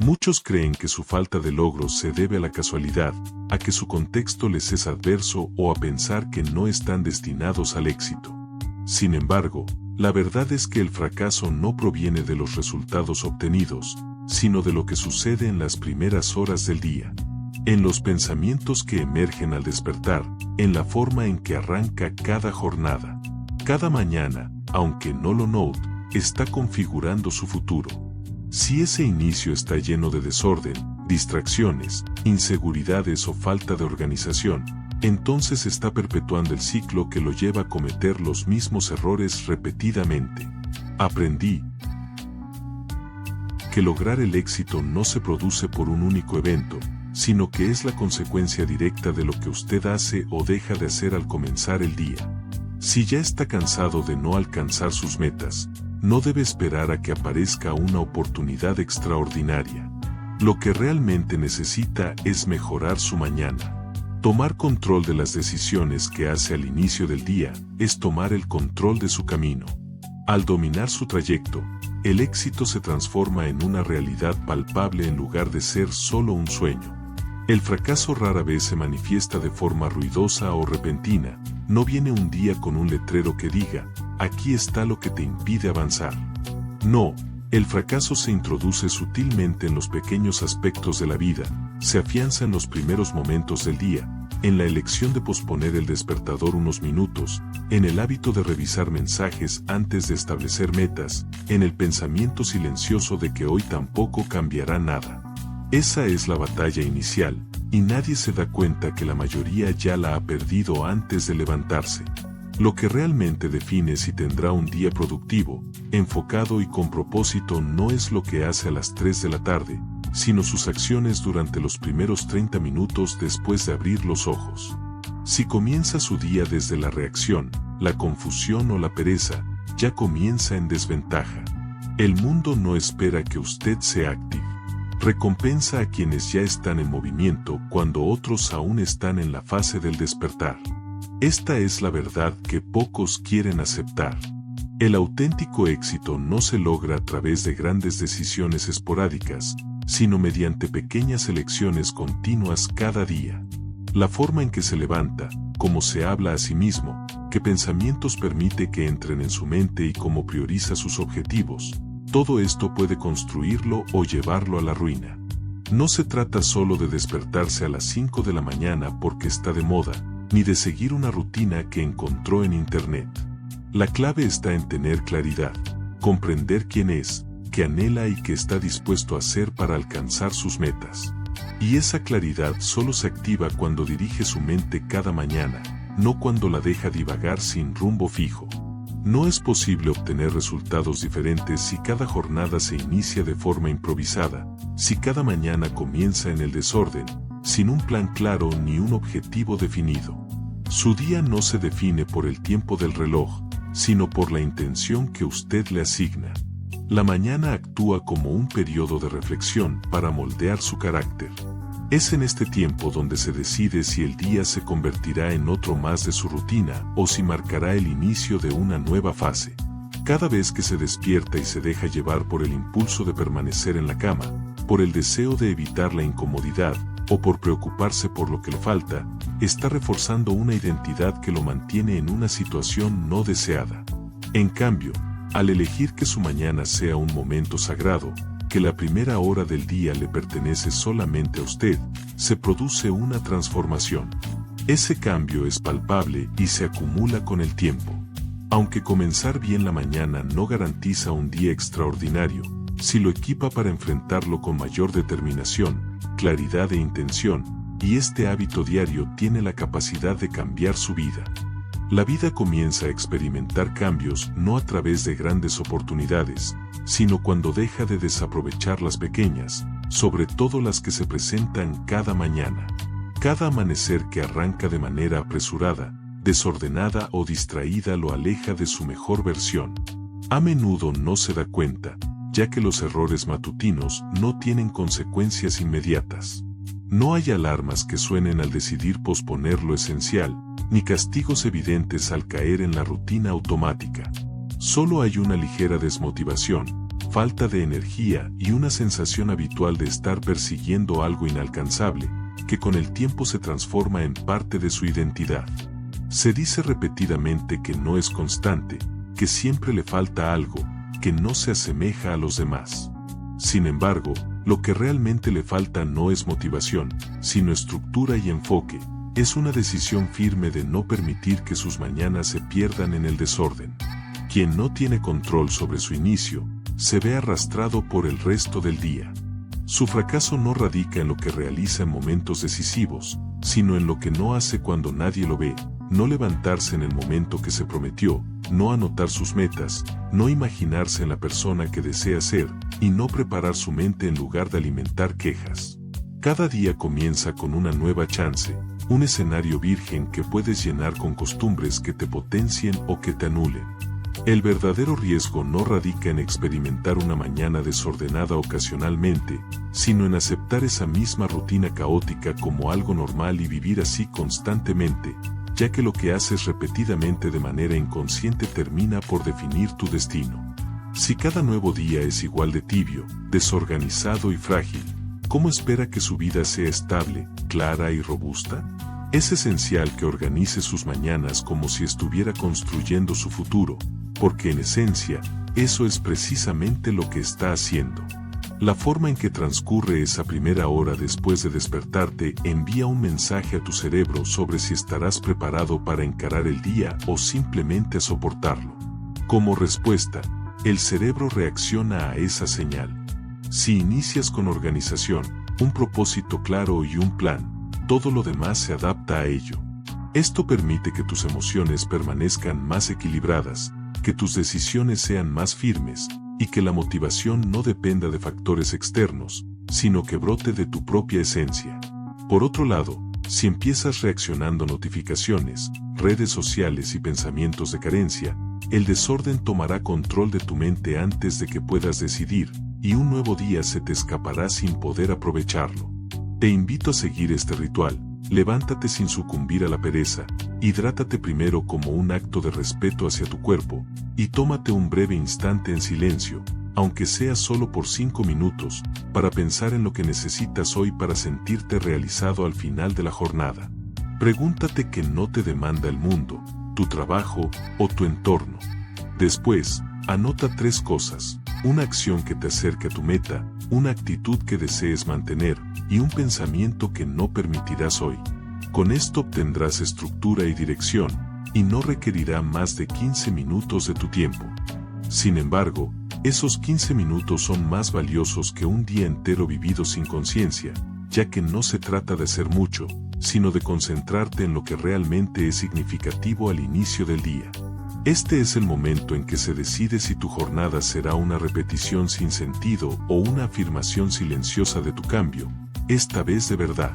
Muchos creen que su falta de logros se debe a la casualidad, a que su contexto les es adverso o a pensar que no están destinados al éxito. Sin embargo, la verdad es que el fracaso no proviene de los resultados obtenidos, sino de lo que sucede en las primeras horas del día. En los pensamientos que emergen al despertar, en la forma en que arranca cada jornada. Cada mañana, aunque no lo note, está configurando su futuro. Si ese inicio está lleno de desorden, distracciones, inseguridades o falta de organización, entonces está perpetuando el ciclo que lo lleva a cometer los mismos errores repetidamente. Aprendí que lograr el éxito no se produce por un único evento, sino que es la consecuencia directa de lo que usted hace o deja de hacer al comenzar el día. Si ya está cansado de no alcanzar sus metas, no debe esperar a que aparezca una oportunidad extraordinaria. Lo que realmente necesita es mejorar su mañana. Tomar control de las decisiones que hace al inicio del día es tomar el control de su camino. Al dominar su trayecto, el éxito se transforma en una realidad palpable en lugar de ser solo un sueño. El fracaso rara vez se manifiesta de forma ruidosa o repentina. No viene un día con un letrero que diga, aquí está lo que te impide avanzar. No, el fracaso se introduce sutilmente en los pequeños aspectos de la vida, se afianza en los primeros momentos del día, en la elección de posponer el despertador unos minutos, en el hábito de revisar mensajes antes de establecer metas, en el pensamiento silencioso de que hoy tampoco cambiará nada. Esa es la batalla inicial, y nadie se da cuenta que la mayoría ya la ha perdido antes de levantarse. Lo que realmente define si tendrá un día productivo, enfocado y con propósito no es lo que hace a las 3 de la tarde, sino sus acciones durante los primeros 30 minutos después de abrir los ojos. Si comienza su día desde la reacción, la confusión o la pereza, ya comienza en desventaja. El mundo no espera que usted sea activo. Recompensa a quienes ya están en movimiento cuando otros aún están en la fase del despertar. Esta es la verdad que pocos quieren aceptar. El auténtico éxito no se logra a través de grandes decisiones esporádicas, sino mediante pequeñas elecciones continuas cada día. La forma en que se levanta, cómo se habla a sí mismo, qué pensamientos permite que entren en su mente y cómo prioriza sus objetivos. Todo esto puede construirlo o llevarlo a la ruina. No se trata solo de despertarse a las 5 de la mañana porque está de moda, ni de seguir una rutina que encontró en Internet. La clave está en tener claridad, comprender quién es, qué anhela y qué está dispuesto a hacer para alcanzar sus metas. Y esa claridad solo se activa cuando dirige su mente cada mañana, no cuando la deja divagar sin rumbo fijo. No es posible obtener resultados diferentes si cada jornada se inicia de forma improvisada, si cada mañana comienza en el desorden, sin un plan claro ni un objetivo definido. Su día no se define por el tiempo del reloj, sino por la intención que usted le asigna. La mañana actúa como un periodo de reflexión para moldear su carácter. Es en este tiempo donde se decide si el día se convertirá en otro más de su rutina o si marcará el inicio de una nueva fase. Cada vez que se despierta y se deja llevar por el impulso de permanecer en la cama, por el deseo de evitar la incomodidad o por preocuparse por lo que le falta, está reforzando una identidad que lo mantiene en una situación no deseada. En cambio, al elegir que su mañana sea un momento sagrado, que la primera hora del día le pertenece solamente a usted, se produce una transformación. Ese cambio es palpable y se acumula con el tiempo. Aunque comenzar bien la mañana no garantiza un día extraordinario, si lo equipa para enfrentarlo con mayor determinación, claridad e intención, y este hábito diario tiene la capacidad de cambiar su vida. La vida comienza a experimentar cambios no a través de grandes oportunidades, sino cuando deja de desaprovechar las pequeñas, sobre todo las que se presentan cada mañana. Cada amanecer que arranca de manera apresurada, desordenada o distraída lo aleja de su mejor versión. A menudo no se da cuenta, ya que los errores matutinos no tienen consecuencias inmediatas. No hay alarmas que suenen al decidir posponer lo esencial, ni castigos evidentes al caer en la rutina automática. Solo hay una ligera desmotivación, falta de energía y una sensación habitual de estar persiguiendo algo inalcanzable, que con el tiempo se transforma en parte de su identidad. Se dice repetidamente que no es constante, que siempre le falta algo, que no se asemeja a los demás. Sin embargo, lo que realmente le falta no es motivación, sino estructura y enfoque. Es una decisión firme de no permitir que sus mañanas se pierdan en el desorden. Quien no tiene control sobre su inicio, se ve arrastrado por el resto del día. Su fracaso no radica en lo que realiza en momentos decisivos, sino en lo que no hace cuando nadie lo ve, no levantarse en el momento que se prometió, no anotar sus metas, no imaginarse en la persona que desea ser, y no preparar su mente en lugar de alimentar quejas. Cada día comienza con una nueva chance, un escenario virgen que puedes llenar con costumbres que te potencien o que te anulen. El verdadero riesgo no radica en experimentar una mañana desordenada ocasionalmente, sino en aceptar esa misma rutina caótica como algo normal y vivir así constantemente, ya que lo que haces repetidamente de manera inconsciente termina por definir tu destino. Si cada nuevo día es igual de tibio, desorganizado y frágil, ¿cómo espera que su vida sea estable, clara y robusta? Es esencial que organice sus mañanas como si estuviera construyendo su futuro, porque en esencia, eso es precisamente lo que está haciendo. La forma en que transcurre esa primera hora después de despertarte envía un mensaje a tu cerebro sobre si estarás preparado para encarar el día o simplemente a soportarlo. Como respuesta, el cerebro reacciona a esa señal. Si inicias con organización, un propósito claro y un plan, todo lo demás se adapta a ello. Esto permite que tus emociones permanezcan más equilibradas, que tus decisiones sean más firmes, y que la motivación no dependa de factores externos, sino que brote de tu propia esencia. Por otro lado, si empiezas reaccionando a notificaciones, redes sociales y pensamientos de carencia, el desorden tomará control de tu mente antes de que puedas decidir, y un nuevo día se te escapará sin poder aprovecharlo. Te invito a seguir este ritual. Levántate sin sucumbir a la pereza, hidrátate primero como un acto de respeto hacia tu cuerpo, y tómate un breve instante en silencio, aunque sea solo por 5 minutos, para pensar en lo que necesitas hoy para sentirte realizado al final de la jornada. Pregúntate qué no te demanda el mundo, tu trabajo o tu entorno. Después, anota 3 cosas, una acción que te acerque a tu meta, una actitud que desees mantener, y un pensamiento que no permitirás hoy. Con esto obtendrás estructura y dirección, y no requerirá más de 15 minutos de tu tiempo. Sin embargo, esos 15 minutos son más valiosos que un día entero vivido sin conciencia, ya que no se trata de hacer mucho, sino de concentrarte en lo que realmente es significativo al inicio del día. Este es el momento en que se decide si tu jornada será una repetición sin sentido o una afirmación silenciosa de tu cambio, esta vez de verdad.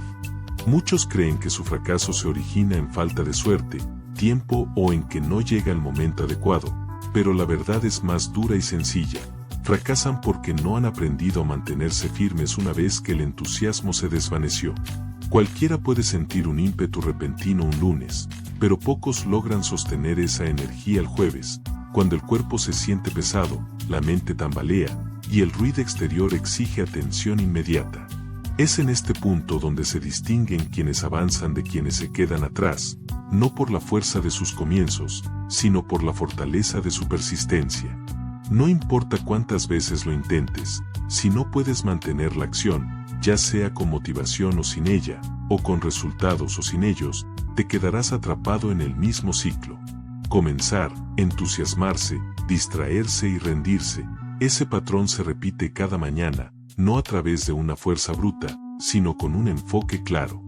Muchos creen que su fracaso se origina en falta de suerte, tiempo o en que no llega el momento adecuado, pero la verdad es más dura y sencilla. Fracasan porque no han aprendido a mantenerse firmes una vez que el entusiasmo se desvaneció. Cualquiera puede sentir un ímpetu repentino un lunes, pero pocos logran sostener esa energía el jueves, cuando el cuerpo se siente pesado, la mente tambalea, y el ruido exterior exige atención inmediata. Es en este punto donde se distinguen quienes avanzan de quienes se quedan atrás, no por la fuerza de sus comienzos, sino por la fortaleza de su persistencia. No importa cuántas veces lo intentes, si no puedes mantener la acción, ya sea con motivación o sin ella, o con resultados o sin ellos, te quedarás atrapado en el mismo ciclo. Comenzar, entusiasmarse, distraerse y rendirse, ese patrón se repite cada mañana, no a través de una fuerza bruta, sino con un enfoque claro.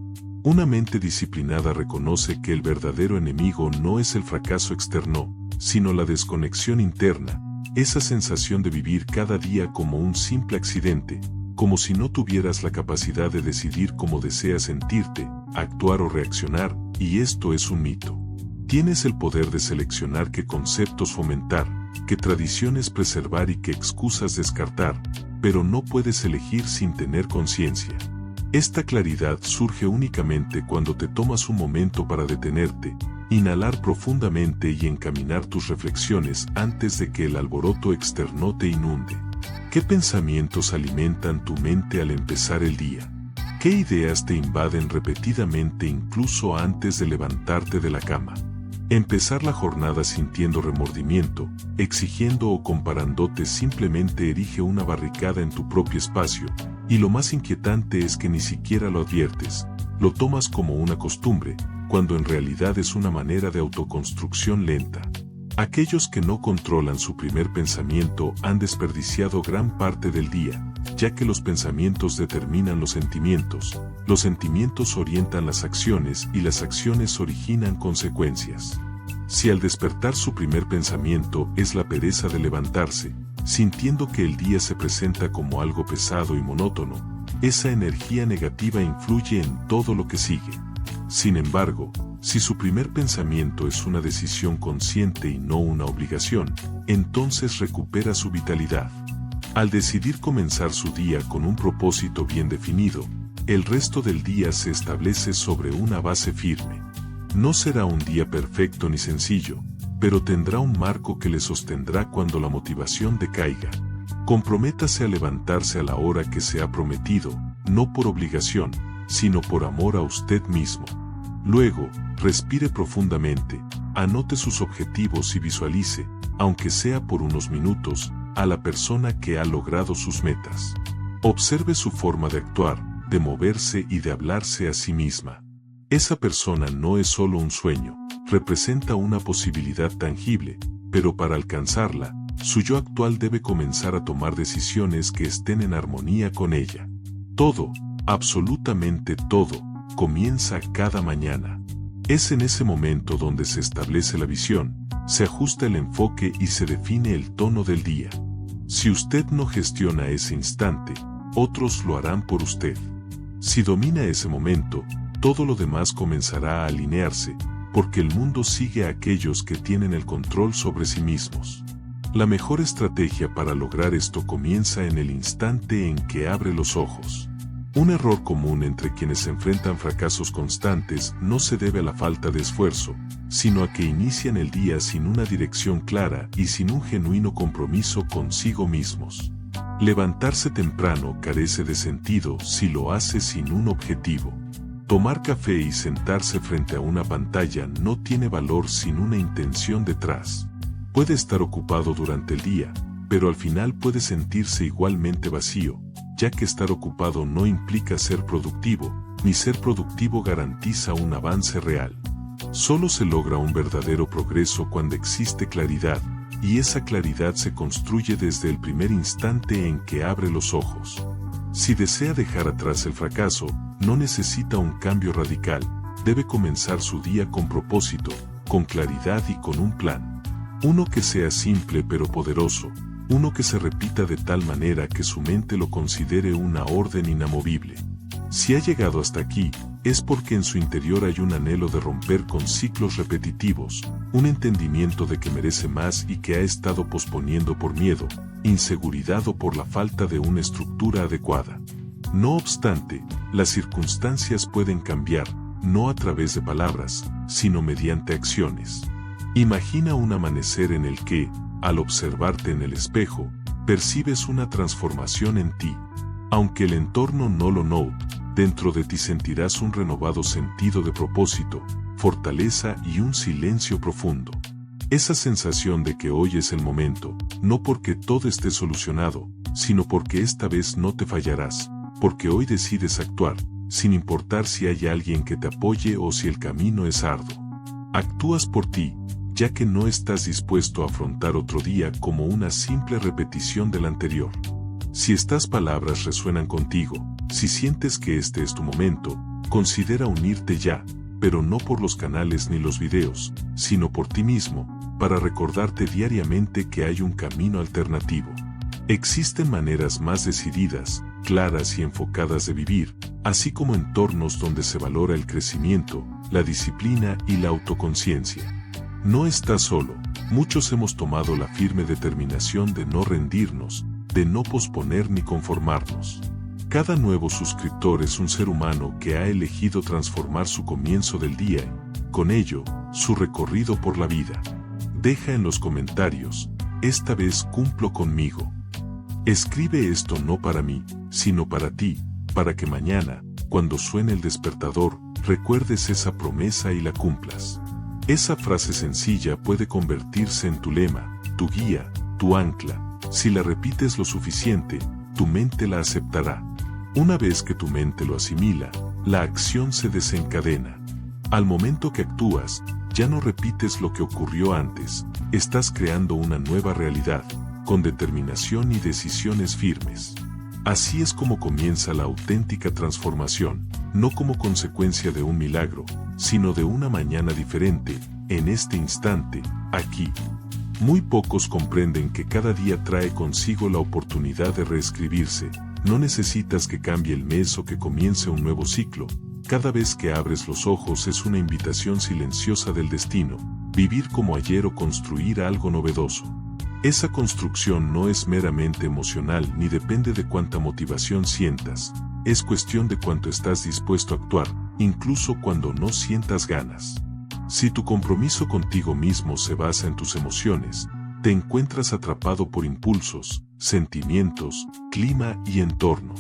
Una mente disciplinada reconoce que el verdadero enemigo no es el fracaso externo, sino la desconexión interna, esa sensación de vivir cada día como un simple accidente, como si no tuvieras la capacidad de decidir cómo deseas sentirte, actuar o reaccionar, y esto es un mito. Tienes el poder de seleccionar qué conceptos fomentar, qué tradiciones preservar y qué excusas descartar, pero no puedes elegir sin tener conciencia. Esta claridad surge únicamente cuando te tomas un momento para detenerte, inhalar profundamente y encaminar tus reflexiones antes de que el alboroto externo te inunde. ¿Qué pensamientos alimentan tu mente al empezar el día? ¿Qué ideas te invaden repetidamente incluso antes de levantarte de la cama? Empezar la jornada sintiendo remordimiento, exigiendo o comparándote simplemente erige una barricada en tu propio espacio, y lo más inquietante es que ni siquiera lo adviertes, lo tomas como una costumbre, cuando en realidad es una manera de autoconstrucción lenta. Aquellos que no controlan su primer pensamiento han desperdiciado gran parte del día, ya que los pensamientos determinan los sentimientos orientan las acciones y las acciones originan consecuencias. Si al despertar su primer pensamiento es la pereza de levantarse, sintiendo que el día se presenta como algo pesado y monótono, esa energía negativa influye en todo lo que sigue. Sin embargo, si su primer pensamiento es una decisión consciente y no una obligación, entonces recupera su vitalidad. Al decidir comenzar su día con un propósito bien definido, el resto del día se establece sobre una base firme. No será un día perfecto ni sencillo, pero tendrá un marco que le sostendrá cuando la motivación decaiga. Comprométase a levantarse a la hora que se ha prometido, no por obligación, sino por amor a usted mismo. Luego, respire profundamente, anote sus objetivos y visualice, aunque sea por unos minutos, a la persona que ha logrado sus metas. Observe su forma de actuar, de moverse y de hablarse a sí misma. Esa persona no es solo un sueño, representa una posibilidad tangible, pero para alcanzarla, su yo actual debe comenzar a tomar decisiones que estén en armonía con ella. Todo, absolutamente todo, comienza cada mañana. Es en ese momento donde se establece la visión, se ajusta el enfoque y se define el tono del día. Si usted no gestiona ese instante, otros lo harán por usted. Si domina ese momento, todo lo demás comenzará a alinearse, porque el mundo sigue a aquellos que tienen el control sobre sí mismos. La mejor estrategia para lograr esto comienza en el instante en que abre los ojos. Un error común entre quienes enfrentan fracasos constantes no se debe a la falta de esfuerzo, sino a que inician el día sin una dirección clara y sin un genuino compromiso consigo mismos. Levantarse temprano carece de sentido si lo hace sin un objetivo. Tomar café y sentarse frente a una pantalla no tiene valor sin una intención detrás. Puede estar ocupado durante el día, pero al final puede sentirse igualmente vacío, ya que estar ocupado no implica ser productivo, ni ser productivo garantiza un avance real. Solo se logra un verdadero progreso cuando existe claridad, y esa claridad se construye desde el primer instante en que abre los ojos. Si desea dejar atrás el fracaso, no necesita un cambio radical, debe comenzar su día con propósito, con claridad y con un plan. Uno que sea simple pero poderoso, uno que se repita de tal manera que su mente lo considere una orden inamovible. Si ha llegado hasta aquí, es porque en su interior hay un anhelo de romper con ciclos repetitivos, un entendimiento de que merece más y que ha estado posponiendo por miedo, inseguridad o por la falta de una estructura adecuada. No obstante, las circunstancias pueden cambiar, no a través de palabras, sino mediante acciones. Imagina un amanecer en el que, al observarte en el espejo, percibes una transformación en ti. Aunque el entorno no lo note, dentro de ti sentirás un renovado sentido de propósito, fortaleza y un silencio profundo. Esa sensación de que hoy es el momento, no porque todo esté solucionado, sino porque esta vez no te fallarás, porque hoy decides actuar, sin importar si hay alguien que te apoye o si el camino es arduo. Actúas por ti, ya que no estás dispuesto a afrontar otro día como una simple repetición del anterior. Si estas palabras resuenan contigo, si sientes que este es tu momento, considera unirte ya, pero no por los canales ni los videos, sino por ti mismo, para recordarte diariamente que hay un camino alternativo. Existen maneras más decididas, claras y enfocadas de vivir, así como entornos donde se valora el crecimiento, la disciplina y la autoconciencia. No estás solo, muchos hemos tomado la firme determinación de no rendirnos, de no posponer ni conformarnos. Cada nuevo suscriptor es un ser humano que ha elegido transformar su comienzo del día, con ello, su recorrido por la vida. Deja en los comentarios, esta vez cumplo conmigo. Escribe esto no para mí, sino para ti, para que mañana, cuando suene el despertador, recuerdes esa promesa y la cumplas. Esa frase sencilla puede convertirse en tu lema, tu guía, tu ancla. Si la repites lo suficiente, tu mente la aceptará. Una vez que tu mente lo asimila, la acción se desencadena. Al momento que actúas, ya no repites lo que ocurrió antes, estás creando una nueva realidad, con determinación y decisiones firmes. Así es como comienza la auténtica transformación, no como consecuencia de un milagro, sino de una mañana diferente, en este instante, aquí. Muy pocos comprenden que cada día trae consigo la oportunidad de reescribirse. No necesitas que cambie el mes o que comience un nuevo ciclo. Cada vez que abres los ojos es una invitación silenciosa del destino, vivir como ayer o construir algo novedoso. Esa construcción no es meramente emocional ni depende de cuánta motivación sientas, es cuestión de cuánto estás dispuesto a actuar, incluso cuando no sientas ganas. Si tu compromiso contigo mismo se basa en tus emociones, te encuentras atrapado por impulsos, sentimientos, clima y entorno.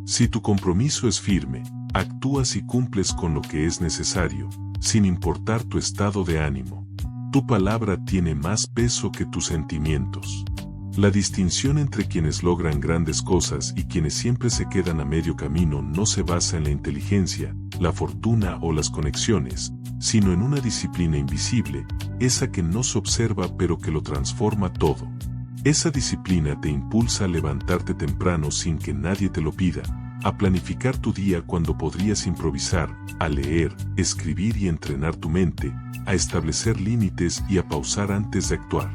Si tu compromiso es firme, actúas y cumples con lo que es necesario, sin importar tu estado de ánimo. Tu palabra tiene más peso que tus sentimientos. La distinción entre quienes logran grandes cosas y quienes siempre se quedan a medio camino no se basa en la inteligencia, la fortuna o las conexiones, sino en una disciplina invisible, esa que no se observa pero que lo transforma todo. Esa disciplina te impulsa a levantarte temprano sin que nadie te lo pida, a planificar tu día cuando podrías improvisar, a leer, escribir y entrenar tu mente, a establecer límites y a pausar antes de actuar.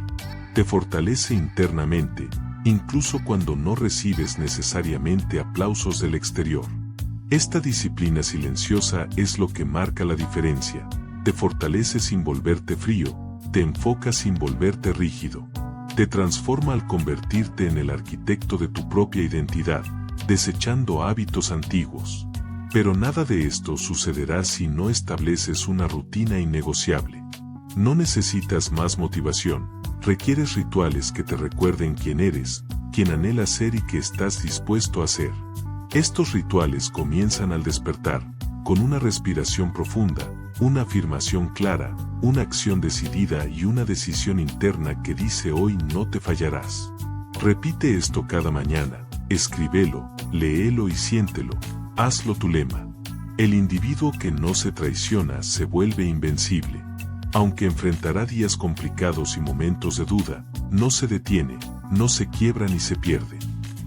Te fortalece internamente, incluso cuando no recibes necesariamente aplausos del exterior. Esta disciplina silenciosa es lo que marca la diferencia. Te fortalece sin volverte frío, te enfoca sin volverte rígido. Te transforma al convertirte en el arquitecto de tu propia identidad, desechando hábitos antiguos. Pero nada de esto sucederá si no estableces una rutina innegociable. No necesitas más motivación, requieres rituales que te recuerden quién eres, quién anhelas ser y qué estás dispuesto a hacer. Estos rituales comienzan al despertar, con una respiración profunda, una afirmación clara, una acción decidida y una decisión interna que dice hoy no te fallarás. Repite esto cada mañana, escríbelo, léelo y siéntelo, hazlo tu lema. El individuo que no se traiciona se vuelve invencible. Aunque enfrentará días complicados y momentos de duda, no se detiene, no se quiebra ni se pierde.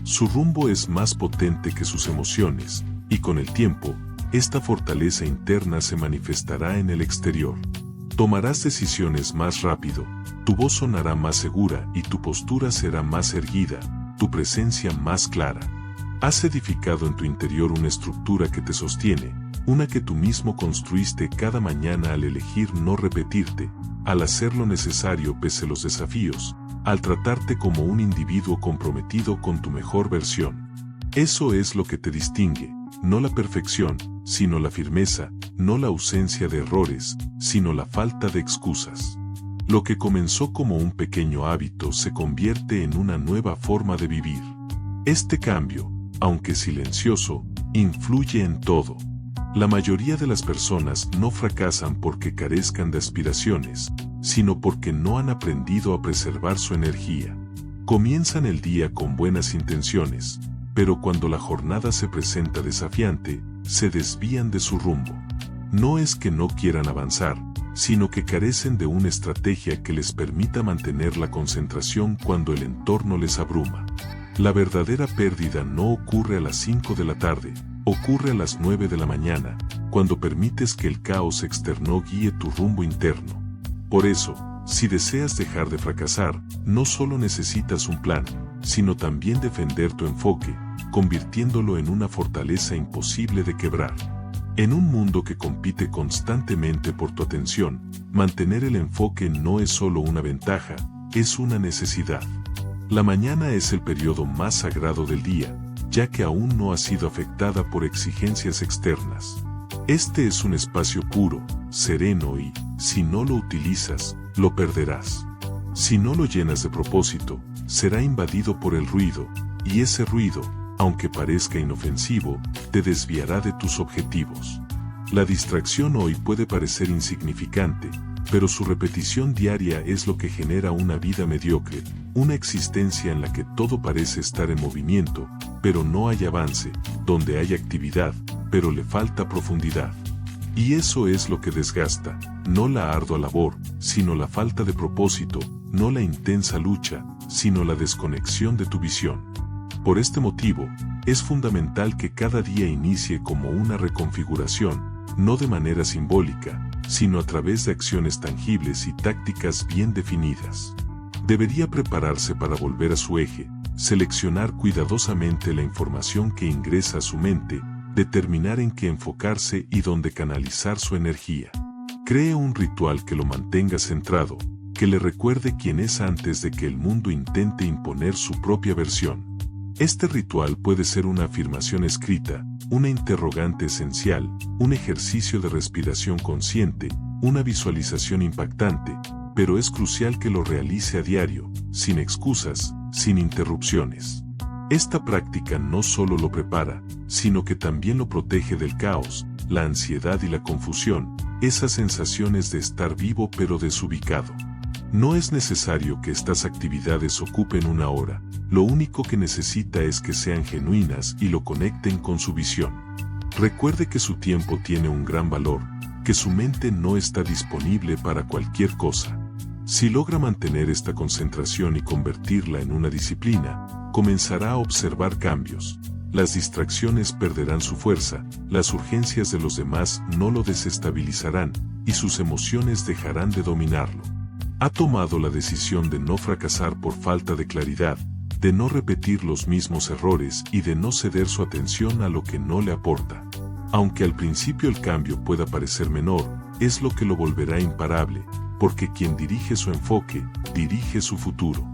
Su rumbo es más potente que sus emociones, y con el tiempo, esta fortaleza interna se manifestará en el exterior. Tomarás decisiones más rápido, tu voz sonará más segura y tu postura será más erguida, tu presencia más clara. Has edificado en tu interior una estructura que te sostiene, una que tú mismo construiste cada mañana al elegir no repetirte, al hacer lo necesario pese a los desafíos, al tratarte como un individuo comprometido con tu mejor versión. Eso es lo que te distingue, no la perfección, sino la firmeza, no la ausencia de errores, sino la falta de excusas. Lo que comenzó como un pequeño hábito se convierte en una nueva forma de vivir. Este cambio, aunque silencioso, influye en todo. La mayoría de las personas no fracasan porque carezcan de aspiraciones, sino porque no han aprendido a preservar su energía. Comienzan el día con buenas intenciones, pero cuando la jornada se presenta desafiante, se desvían de su rumbo. No es que no quieran avanzar, sino que carecen de una estrategia que les permita mantener la concentración cuando el entorno les abruma. La verdadera pérdida no ocurre a las 5 de la tarde, ocurre a las 9 de la mañana, cuando permites que el caos externo guíe tu rumbo interno. Por eso, si deseas dejar de fracasar, no solo necesitas un plan, sino también defender tu enfoque, convirtiéndolo en una fortaleza imposible de quebrar. En un mundo que compite constantemente por tu atención, mantener el enfoque no es solo una ventaja, es una necesidad. La mañana es el periodo más sagrado del día, ya que aún no ha sido afectada por exigencias externas. Este es un espacio puro, sereno y, si no lo utilizas, lo perderás. Si no lo llenas de propósito, será invadido por el ruido, y ese ruido, aunque parezca inofensivo, te desviará de tus objetivos. La distracción hoy puede parecer insignificante, pero su repetición diaria es lo que genera una vida mediocre, una existencia en la que todo parece estar en movimiento, pero no hay avance, donde hay actividad, pero le falta profundidad. Y eso es lo que desgasta, no la ardua labor, sino la falta de propósito, no la intensa lucha, sino la desconexión de tu visión. Por este motivo, es fundamental que cada día inicie como una reconfiguración, no de manera simbólica, sino a través de acciones tangibles y tácticas bien definidas. Debería prepararse para volver a su eje, seleccionar cuidadosamente la información que ingresa a su mente, determinar en qué enfocarse y dónde canalizar su energía. Cree un ritual que lo mantenga centrado, que le recuerde quién es antes de que el mundo intente imponer su propia versión. Este ritual puede ser una afirmación escrita, una interrogante esencial, un ejercicio de respiración consciente, una visualización impactante, pero es crucial que lo realice a diario, sin excusas, sin interrupciones. Esta práctica no solo lo prepara, sino que también lo protege del caos, la ansiedad y la confusión, esas sensaciones de estar vivo pero desubicado. No es necesario que estas actividades ocupen una hora, lo único que necesita es que sean genuinas y lo conecten con su visión. Recuerde que su tiempo tiene un gran valor, que su mente no está disponible para cualquier cosa. Si logra mantener esta concentración y convertirla en una disciplina, comenzará a observar cambios. Las distracciones perderán su fuerza, las urgencias de los demás no lo desestabilizarán, y sus emociones dejarán de dominarlo. Ha tomado la decisión de no fracasar por falta de claridad, de no repetir los mismos errores y de no ceder su atención a lo que no le aporta. Aunque al principio el cambio pueda parecer menor, es lo que lo volverá imparable, porque quien dirige su enfoque, dirige su futuro.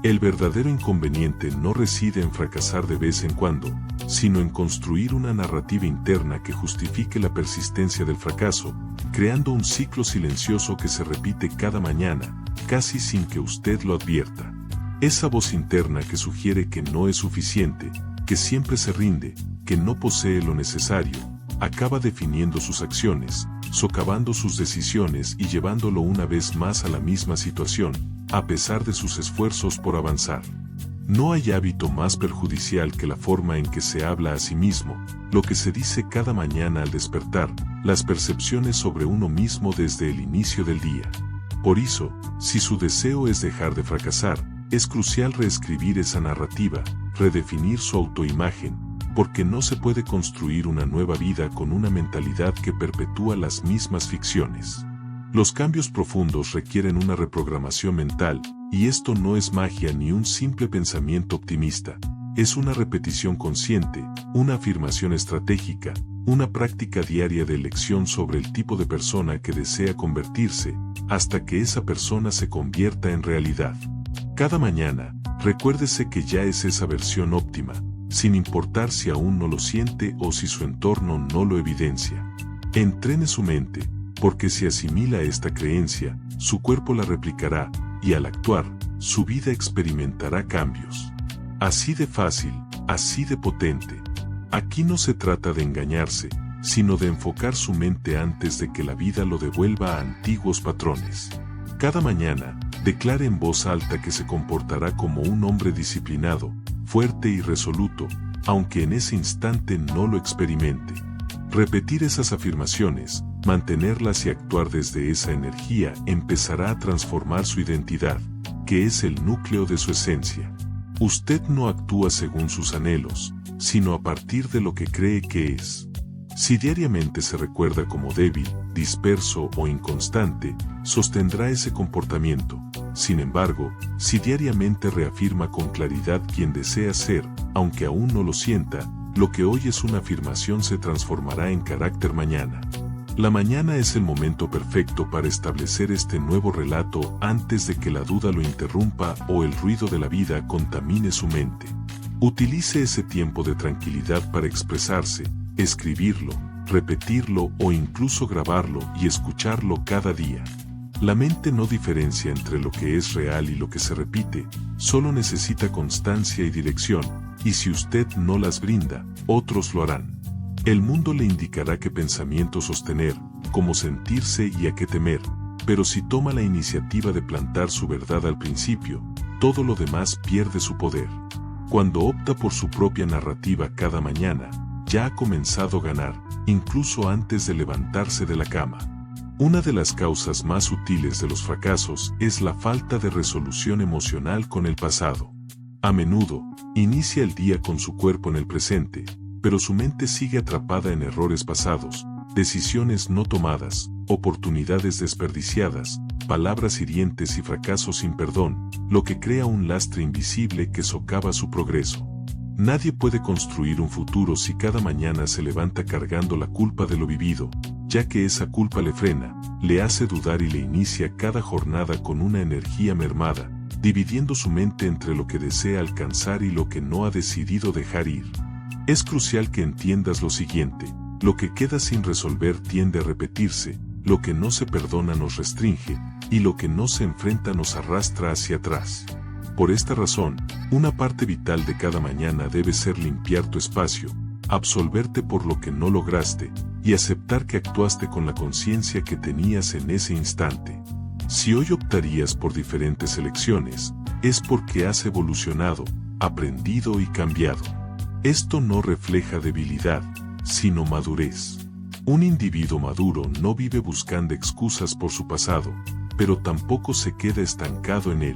El verdadero inconveniente no reside en fracasar de vez en cuando, sino en construir una narrativa interna que justifique la persistencia del fracaso, creando un ciclo silencioso que se repite cada mañana, casi sin que usted lo advierta. Esa voz interna que sugiere que no es suficiente, que siempre se rinde, que no posee lo necesario, acaba definiendo sus acciones, socavando sus decisiones y llevándolo una vez más a la misma situación, a pesar de sus esfuerzos por avanzar. No hay hábito más perjudicial que la forma en que se habla a sí mismo, lo que se dice cada mañana al despertar, las percepciones sobre uno mismo desde el inicio del día. Por eso, si su deseo es dejar de fracasar, es crucial reescribir esa narrativa, redefinir su autoimagen, porque no se puede construir una nueva vida con una mentalidad que perpetúa las mismas ficciones. Los cambios profundos requieren una reprogramación mental, y esto no es magia ni un simple pensamiento optimista, es una repetición consciente, una afirmación estratégica, una práctica diaria de elección sobre el tipo de persona que desea convertirse, hasta que esa persona se convierta en realidad. Cada mañana, recuérdese que ya es esa versión óptima, sin importar si aún no lo siente o si su entorno no lo evidencia. Entrene su mente, porque si asimila esta creencia, su cuerpo la replicará, y al actuar, su vida experimentará cambios. Así de fácil, así de potente. Aquí no se trata de engañarse, sino de enfocar su mente antes de que la vida lo devuelva a antiguos patrones. Cada mañana, declare en voz alta que se comportará como un hombre disciplinado, fuerte y resoluto, aunque en ese instante no lo experimente. Repetir esas afirmaciones, mantenerlas y actuar desde esa energía empezará a transformar su identidad, que es el núcleo de su esencia. Usted no actúa según sus anhelos, sino a partir de lo que cree que es. Si diariamente se recuerda como débil, disperso o inconstante, sostendrá ese comportamiento. Sin embargo, si diariamente reafirma con claridad quién desea ser, aunque aún no lo sienta, lo que hoy es una afirmación se transformará en carácter mañana. La mañana es el momento perfecto para establecer este nuevo relato antes de que la duda lo interrumpa o el ruido de la vida contamine su mente. Utilice ese tiempo de tranquilidad para expresarse, escribirlo, repetirlo o incluso grabarlo y escucharlo cada día. La mente no diferencia entre lo que es real y lo que se repite, solo necesita constancia y dirección, y si usted no las brinda, otros lo harán. El mundo le indicará qué pensamiento sostener, cómo sentirse y a qué temer, pero si toma la iniciativa de plantar su verdad al principio, todo lo demás pierde su poder. Cuando opta por su propia narrativa cada mañana, ya ha comenzado a ganar, incluso antes de levantarse de la cama. Una de las causas más sutiles de los fracasos es la falta de resolución emocional con el pasado. A menudo, inicia el día con su cuerpo en el presente, pero su mente sigue atrapada en errores pasados, decisiones no tomadas, oportunidades desperdiciadas, palabras hirientes y fracasos sin perdón, lo que crea un lastre invisible que socava su progreso. Nadie puede construir un futuro si cada mañana se levanta cargando la culpa de lo vivido, ya que esa culpa le frena, le hace dudar y le inicia cada jornada con una energía mermada, dividiendo su mente entre lo que desea alcanzar y lo que no ha decidido dejar ir. Es crucial que entiendas lo siguiente: lo que queda sin resolver tiende a repetirse, lo que no se perdona nos restringe, y lo que no se enfrenta nos arrastra hacia atrás. Por esta razón, una parte vital de cada mañana debe ser limpiar tu espacio, absolverte por lo que no lograste, y aceptar que actuaste con la conciencia que tenías en ese instante. Si hoy optarías por diferentes elecciones, es porque has evolucionado, aprendido y cambiado. Esto no refleja debilidad, sino madurez. Un individuo maduro no vive buscando excusas por su pasado, pero tampoco se queda estancado en él.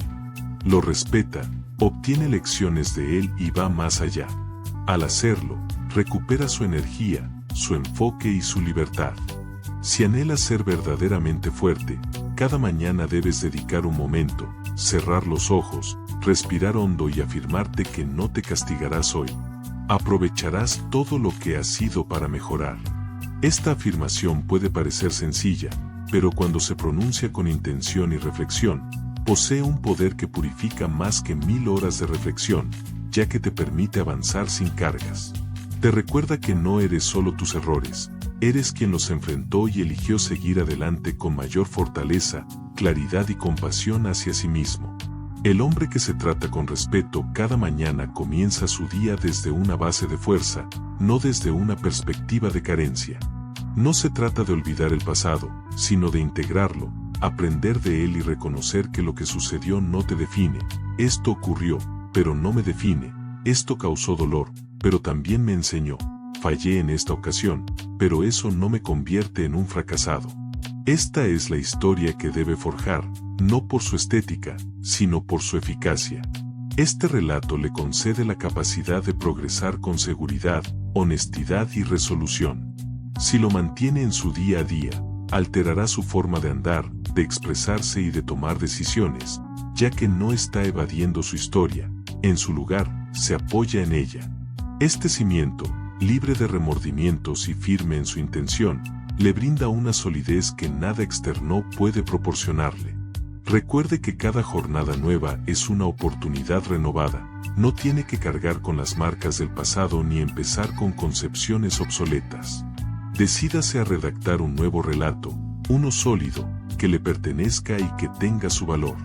Lo respeta, obtiene lecciones de él y va más allá. Al hacerlo, recupera su energía, su enfoque y su libertad. Si anhelas ser verdaderamente fuerte, cada mañana debes dedicar un momento, cerrar los ojos, respirar hondo y afirmarte que no te castigarás hoy. Aprovecharás todo lo que has sido para mejorar. Esta afirmación puede parecer sencilla, pero cuando se pronuncia con intención y reflexión, posee un poder que purifica más que 1000 horas de reflexión, ya que te permite avanzar sin cargas. Te recuerda que no eres solo tus errores, eres quien los enfrentó y eligió seguir adelante con mayor fortaleza, claridad y compasión hacia sí mismo. El hombre que se trata con respeto cada mañana comienza su día desde una base de fuerza, no desde una perspectiva de carencia. No se trata de olvidar el pasado, sino de integrarlo, aprender de él y reconocer que lo que sucedió no te define. Esto ocurrió, pero no me define. Esto causó dolor, pero también me enseñó. Fallé en esta ocasión, pero eso no me convierte en un fracasado. Esta es la historia que debe forjar, no por su estética, sino por su eficacia. Este relato le concede la capacidad de progresar con seguridad, honestidad y resolución. Si lo mantiene en su día a día, alterará su forma de andar, de expresarse y de tomar decisiones, ya que no está evadiendo su historia, en su lugar, se apoya en ella. Este cimiento, libre de remordimientos y firme en su intención, le brinda una solidez que nada externo puede proporcionarle. Recuerde que cada jornada nueva es una oportunidad renovada, no tiene que cargar con las marcas del pasado ni empezar con concepciones obsoletas. Decídase a redactar un nuevo relato, uno sólido, que le pertenezca y que tenga su valor.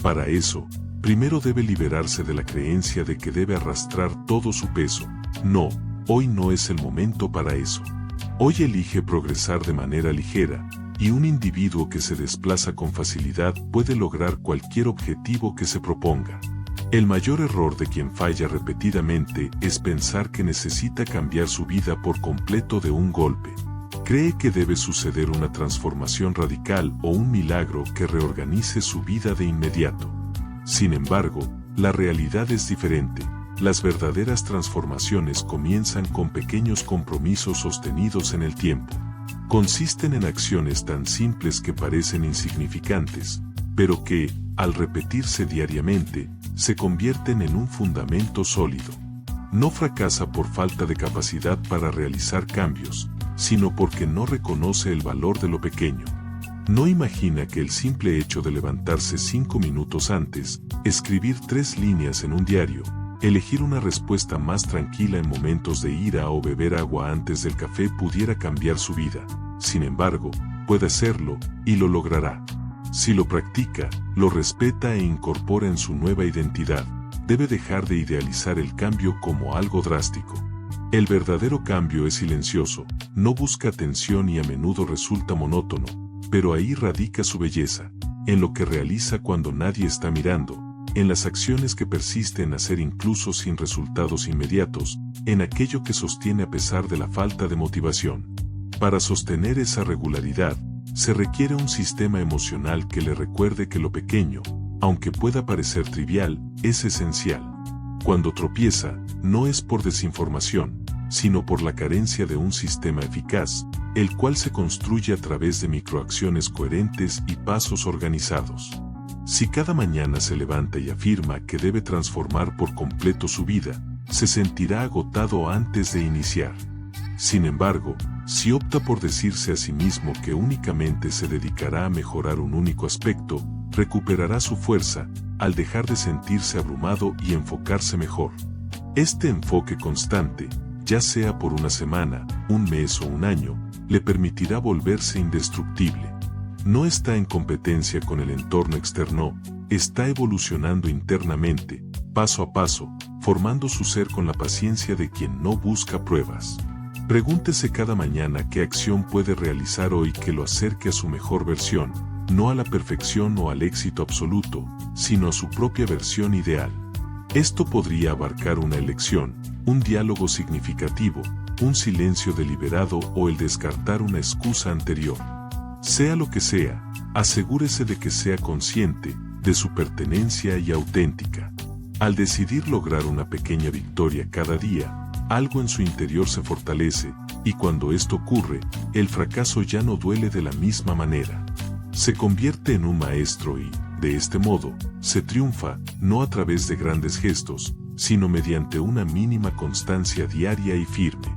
Para eso, primero debe liberarse de la creencia de que debe arrastrar todo su peso. No, hoy no es el momento para eso. Hoy elige progresar de manera ligera, y un individuo que se desplaza con facilidad puede lograr cualquier objetivo que se proponga. El mayor error de quien falla repetidamente es pensar que necesita cambiar su vida por completo de un golpe. Cree que debe suceder una transformación radical o un milagro que reorganice su vida de inmediato. Sin embargo, la realidad es diferente. Las verdaderas transformaciones comienzan con pequeños compromisos sostenidos en el tiempo. Consisten en acciones tan simples que parecen insignificantes, pero que, al repetirse diariamente, se convierten en un fundamento sólido. No fracasa por falta de capacidad para realizar cambios, sino porque no reconoce el valor de lo pequeño. No imagina que el simple hecho de levantarse 5 minutos antes, escribir 3 líneas en un diario, elegir una respuesta más tranquila en momentos de ira o beber agua antes del café pudiera cambiar su vida. Sin embargo, puede hacerlo, y lo logrará. Si lo practica, lo respeta e incorpora en su nueva identidad, debe dejar de idealizar el cambio como algo drástico. El verdadero cambio es silencioso, no busca atención y a menudo resulta monótono, pero ahí radica su belleza, en lo que realiza cuando nadie está mirando, en las acciones que persiste en hacer incluso sin resultados inmediatos, en aquello que sostiene a pesar de la falta de motivación. Para sostener esa regularidad, se requiere un sistema emocional que le recuerde que lo pequeño, aunque pueda parecer trivial, es esencial. Cuando tropieza, no es por desinformación, sino por la carencia de un sistema eficaz, el cual se construye a través de microacciones coherentes y pasos organizados. Si cada mañana se levanta y afirma que debe transformar por completo su vida, se sentirá agotado antes de iniciar. Sin embargo, si opta por decirse a sí mismo que únicamente se dedicará a mejorar un único aspecto, recuperará su fuerza, al dejar de sentirse abrumado y enfocarse mejor. Este enfoque constante, ya sea por una semana, un mes o un año, le permitirá volverse indestructible. No está en competencia con el entorno externo, está evolucionando internamente, paso a paso, formando su ser con la paciencia de quien no busca pruebas. Pregúntese cada mañana qué acción puede realizar hoy que lo acerque a su mejor versión, no a la perfección o al éxito absoluto, sino a su propia versión ideal. Esto podría abarcar una elección, un diálogo significativo, un silencio deliberado o el descartar una excusa anterior. Sea lo que sea, asegúrese de que sea consciente de su pertenencia y auténtica. Al decidir lograr una pequeña victoria cada día, algo en su interior se fortalece, y cuando esto ocurre, el fracaso ya no duele de la misma manera. Se convierte en un maestro y, de este modo, se triunfa, no a través de grandes gestos, sino mediante una mínima constancia diaria y firme.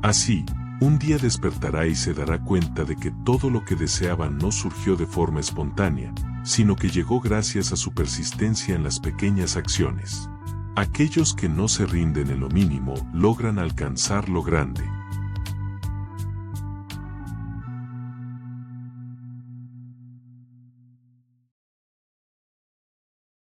Así, un día despertará y se dará cuenta de que todo lo que deseaba no surgió de forma espontánea, sino que llegó gracias a su persistencia en las pequeñas acciones. Aquellos que no se rinden en lo mínimo logran alcanzar lo grande.